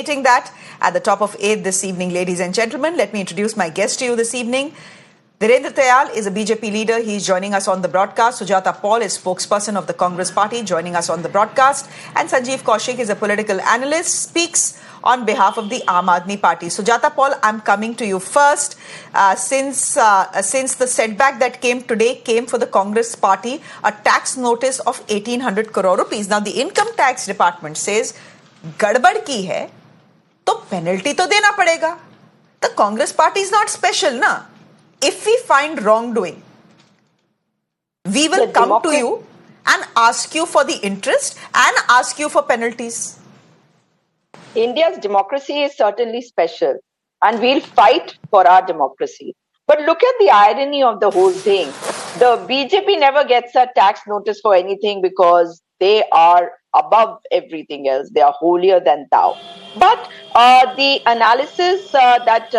anticipating that at the top of 8 this evening, ladies and gentlemen. Let me introduce my guest to you this evening. Dhirendra Tayal is a BJP leader. He's joining us on the broadcast. Sujata Paul is spokesperson of the Congress party, joining us on the broadcast. And Sanjeev Kaushik is a political analyst, speaks on behalf of the Aam Aadmi Party. Sujata Paul, I'm coming to you first. Since the setback that came today came for the Congress party, a tax notice of 1,800 crore rupees. Now, the income tax department says, gadbad ki hai, to penalty to dena padega. The Congress party is not special, na? If we find wrongdoing, we will come to you and ask you for the interest and ask you for penalties. India's democracy is certainly special, and we'll fight for our democracy. But look at the irony of the whole thing. The BJP never gets a tax notice for anything because they are above everything else. They are holier than thou. But the analysis that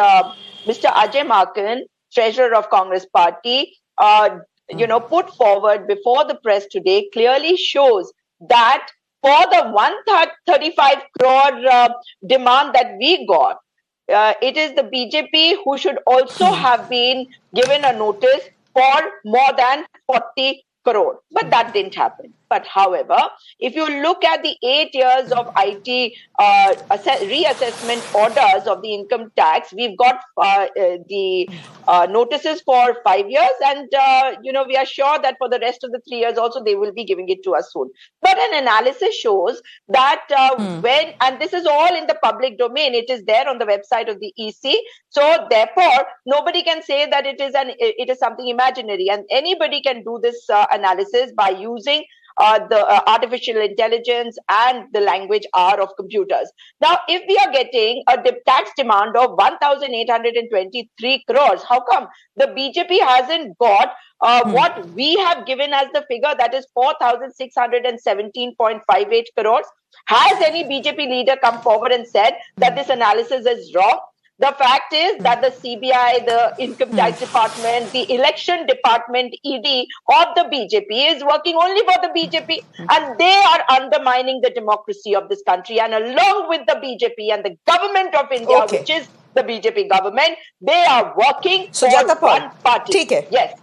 Mr. Ajay Markan, Treasurer of Congress Party, put forward before the press today clearly shows that for the 135 crore demand that we got, it is the BJP who should also have been given a notice for more than 40 crore. But that didn't happen. But however, if you look at the 8 years of IT reassessment orders of the income tax, we've got the notices for 5 years, and we are sure that for the rest of the 3 years also they will be giving it to us soon. But an analysis shows that and this is all in the public domain, it is there on the website of the EC. So therefore, nobody can say that it is something imaginary, and anybody can do this analysis by using the artificial intelligence and the language R of computers. Now, if we are getting a tax demand of 1,823 crores, how come the BJP hasn't got what we have given as the figure, that is 4,617.58 crores? Has any BJP leader come forward and said that this analysis is wrong? The fact is that the CBI, the Income Tax Department, the Election Department, ED of the BJP is working only for the BJP, and they are undermining the democracy of this country. And along with the BJP and the government of India, which is the BJP government, they are working for one party. Yes.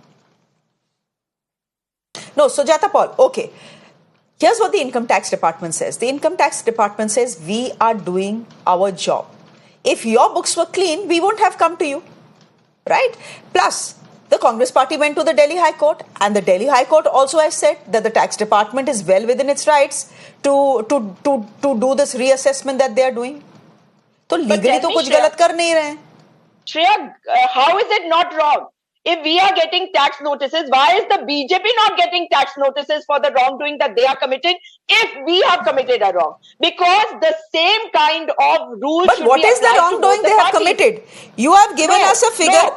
No, Sujata Paul, okay. Here's what the Income Tax Department says. The Income Tax Department says we are doing our job. If your books were clean, we won't have come to you, right? Plus, the Congress party went to the Delhi High Court, and the Delhi High Court also has said that the tax department is well within its rights to do this reassessment that they are doing. So legally to kuch galat kar nahi rahe. Shreya, how is it not wrong? If we are getting tax notices, why is the BJP not getting tax notices for the wrongdoing that they are committing if we have committed a wrong? Because the same kind of rules should be applied. But what is the wrongdoing they have committed? You have given us a figure.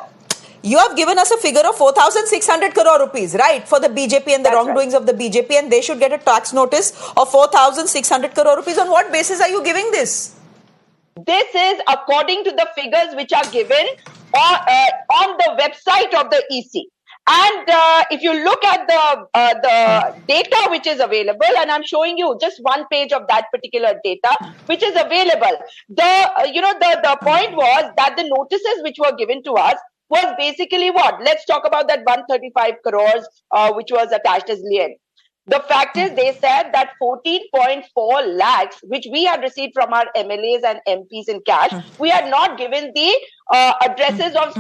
You have given us a figure of 4,600 crore rupees, right, for the BJP and the wrongdoings of the BJP, and they should get a tax notice of 4,600 crore rupees. On what basis are you giving this? This is according to the figures which are given on the website of the EC. And if you look at the data which is available, and I'm showing you just one page of that particular data which is available. The point was that the notices which were given to us was basically what? Let's talk about that 135 crores which was attached as lien. The fact is, they said that 14.4 lakhs, which we had received from our MLAs and MPs in cash, we had not given the addresses of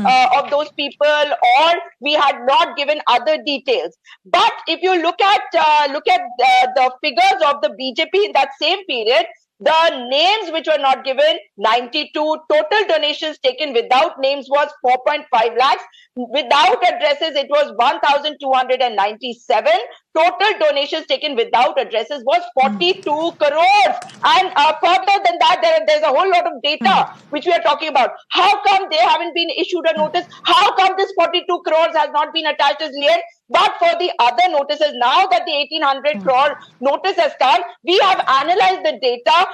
those people, or we had not given other details. But if you look at the figures of the BJP in that same period, the names which were not given, 92. Total donations taken without names was 4.5 lakhs. Without addresses, it was 1,297. Total donations taken without addresses was 42 crores. And further than that, there's a whole lot of data which we are talking about. How come they haven't been issued a notice? How come this 42 crores has not been attached as lien? But for the other notices, now that the 1,800 crore notice has come, we have analyzed the data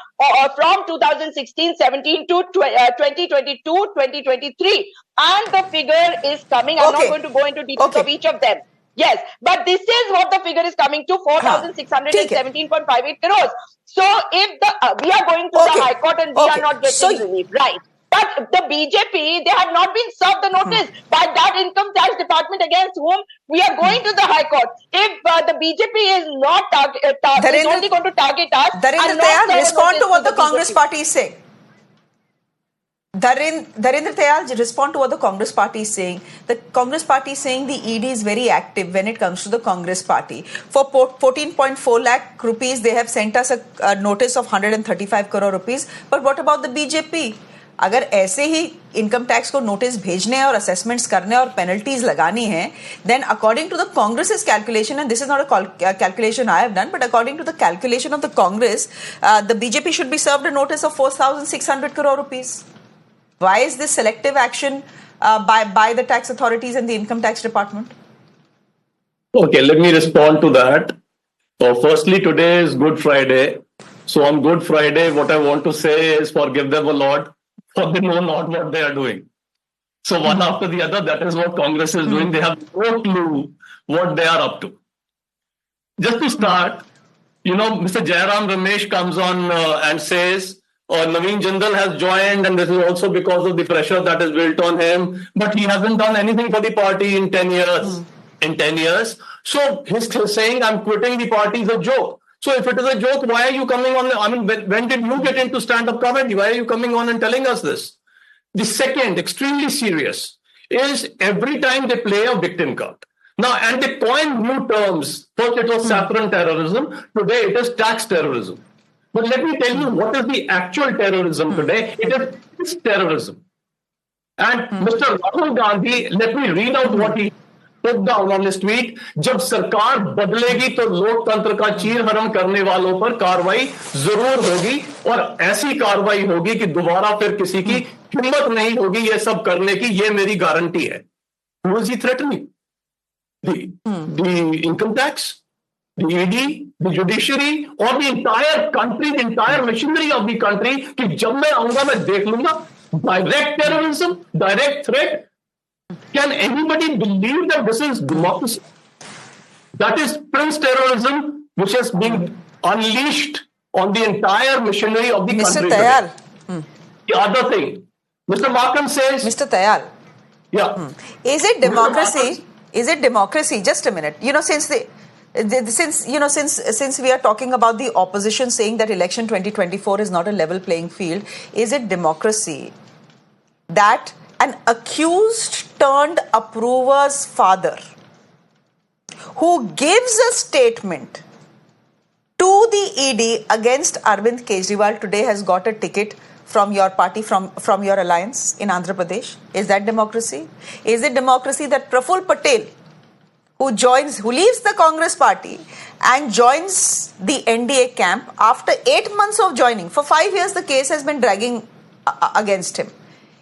from 2016-17 to 2022-2023. And the figure is coming. I'm not going to go into details of each of them. Yes, but this is what the figure is coming to, 4,617.58 crores. So if we are going to the High Court and we are not getting relief, right? But the BJP, they have not been served the notice by that income tax department against whom we are going to the High Court. If the BJP is not is only going to target us, respond to what the Congress party is saying. Dharendra Tayal, respond to what the Congress party is saying. The Congress party is saying the ED is very active when it comes to the Congress party. For 14.4 lakh rupees, they have sent us a notice of 135 crore rupees. But what about the BJP? अगर ऐसे ही income tax को notice भेजने हैं और assessments करने और penalties लगानी है, then according to the Congress's calculation, and this is not a calculation I have done, but according to the calculation of the Congress, the BJP should be served a notice of 4,600 crore rupees. Why is this selective action by the tax authorities and the income tax department? Okay, let me respond to that. Firstly, today is Good Friday. So on Good Friday, what I want to say is forgive them a lot, for they know not what they are doing. So one after the other, that is what Congress is doing. They have no clue what they are up to. Just to start, Mr. Jairam Ramesh comes on and says, Naveen Jindal has joined and this is also because of the pressure that is built on him, but he hasn't done anything for the party in 10 years. In 10 years. So he's saying, I'm quitting the party is a joke. So if it is a joke, why are you coming on? When did you get into stand-up comedy? Why are you coming on and telling us this? The second, extremely serious, is every time they play a victim card. Now, and they coin new terms. First it was saffron terrorism. Today it is tax terrorism. But let me tell you what is the actual terrorism today. It is terrorism. And Mr. Rahul Gandhi, let me read out what he put down on his tweet. जब सरकार बदलेगी तो लोकतंत्र का चीर हरण करने वालों पर कार्रवाई जरूर होगी और ऐसी कार्रवाई होगी कि दोबारा फिर किसी की हिम्मत नहीं होगी ये सब करने की, ये मेरी गारंटी है. Who is he threatening? The income tax, the ED, the judiciary, or the entire country, the entire machinery of the country, कि जब मैं आऊंगा मैं देख लूंगा. Direct terrorism, direct threat. Can anybody believe that this is democracy? That is Prince terrorism, which has been unleashed on the entire machinery of the country. Mr. Tayal. The other thing, Mr. Markham says... Mr. Tayal. Yeah. Is it democracy? Is it democracy? Just a minute. Since we are talking about the opposition saying that election 2024 is not a level playing field, is it democracy that an accused turned approver's father who gives a statement to the ED against Arvind Kejriwal today has got a ticket from your party, from your alliance in Andhra Pradesh? Is that democracy? Is it democracy that Praful Patel, who leaves the Congress party and joins the NDA camp after 8 months of joining? For 5 years, the case has been dragging against him.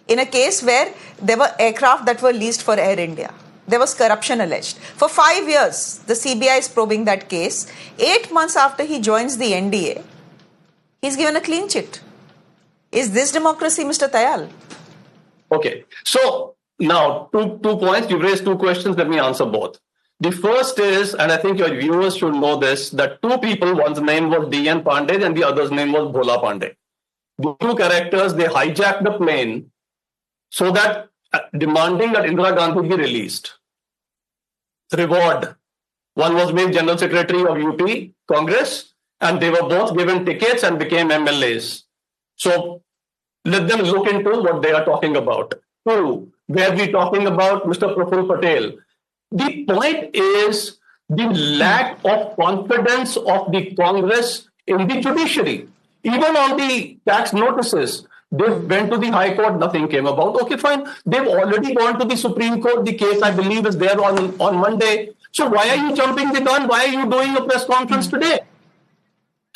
In a case where there were aircraft that were leased for Air India. There was corruption alleged. For 5 years, the CBI is probing that case. 8 months after he joins the NDA, he's given a clean chit. Is this democracy, Mr. Tayal? Okay. So now, two points. You've raised two questions. Let me answer both. The first is, and I think your viewers should know this, that two people, one's name was D.N. Pandey and the other's name was Bhola Pandey. The two characters, they hijacked the plane so that demanding that Indira Gandhi be released. Reward. One was made General Secretary of UP Congress, and they were both given tickets and became MLAs. So let them look into what they are talking about. Two, where we talking about Mr. Praful Patel. The point is the lack of confidence of the Congress in the judiciary. Even on the tax notices, they went to the High Court, nothing came about. Okay, fine. They've already gone to the Supreme Court. The case, I believe, is there on Monday. So why are you jumping the gun? Why are you doing a press conference today?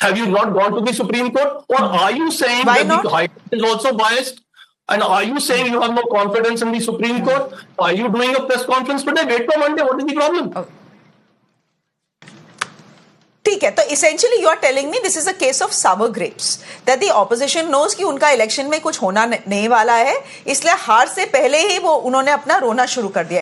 Have you not gone to the Supreme Court? Or are you saying that the High Court is also biased? And are you saying you have no confidence in the Supreme Court? Are you doing a press conference today? Wait for Monday. What is the problem? ठीक है, तो essentially you are telling me this is a case of sour grapes, that the opposition knows कि उनका election में कुछ होना नहीं वाला है, इसलिए हार से पहले ही वो उन्होंने अपना रोना शुरू कर दिया.